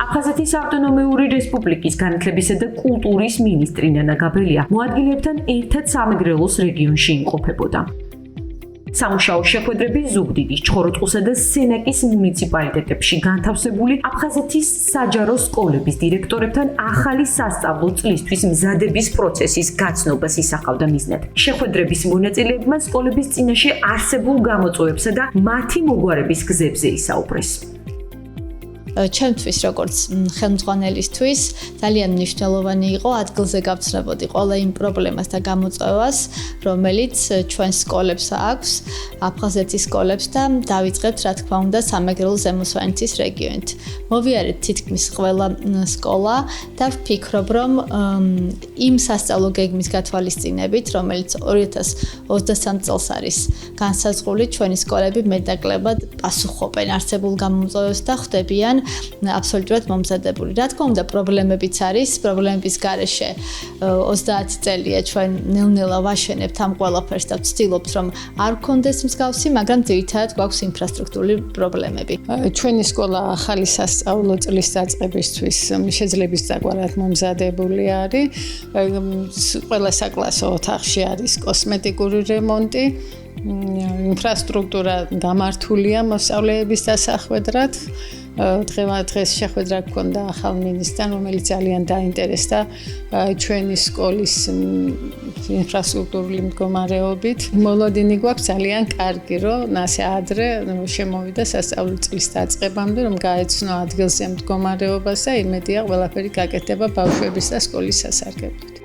აფხაზეთის ავტონომიური რესპუბლიკის განათლებისა და კულტურის მინისტრი ნანა გაბრელია მოადგილებთან ერთად სამეგრელოს რეგიონში იმყოფებოდა. სამუშაო შეხვედრები ზუგდიდის, ჩხოროწყუსა და სენაკის მუნიციპალიტეტებში განთავსებული აფხაზეთის საჯარო სკოლების დირექტორებთან ახალი სასწავლო წლისთვის მზადების პროცესის გაცნობას ისახავდა მიზნად. შეხვედრების მონაწილეებმა სკოლების წინაშე არსებულ გამოწვევებსა და მათი მოგვარების გზებზე ისაუბრეს. ჩემთვის როგორც ხელმძღვანელისთვის ძალიან მნიშვნელოვანი იყო ადგილზე გავცნობოდი ყველა იმ პრობლემას და გამოწვევას, რომელიც ჩვენ სკოლებს აქვს, აფხაზეთის სკოლებს და დავიწყებთ რა თქმა უნდა სამეგრელო ზემოსვანეთის რეგიონით. მოვიარეთ თითქმის ყველა სკოლა და ვფიქრობ, რომ იმ სასწავლო გეგმის გათვალისწინებით, რომელიც 2023 წელს არის განსაზღვრული, ჩვენი სკოლები მეტნაკლებად პასუხობენ არსებულ გამოწვევებს და ხვდებიან აბსოლუტურად მომზადებული. რა თქმა უნდა, პრობლემებიც არის, პრობლემების გარეშე 30 წელია ჩვენ ნელ-ნელა ვაშენებთ ამ ყველაფერს და ვცდილობთ, რომ არ გქონდეს მსგავსი, მაგრამ ძირითადად გვაქვს ინფრასტრუქტურული პრობლემები. ჩვენი სკოლა ახალი სასწავლო წლის დაწყებისთვის შეძლების წაგვარად მომზადებული არის. ყველა საკლასო ოთახში არის კოსმეტიკური რემონტი. ინფრასტრუქტურა გამართულია მოსწავლეების დასახვედრად. დღეს შეხვედრა გქონდა ახალ მინისტრთან, რომელიც ძალიან დაინტერესდა ჩვენი სკოლის ინფრასტრუქტურული მდგომარეობით. მოლოდინი გვაქვს ძალიან კარგი, რომ ასე ადრე შემოვიდა სასწავლო წლის დაწყებამდე, რომ გაეცნო ადგილზე მდგომარეობას და იმედია ყველაფერი გაკეთდება ბავშვების და სკოლის სასარგებლოდ.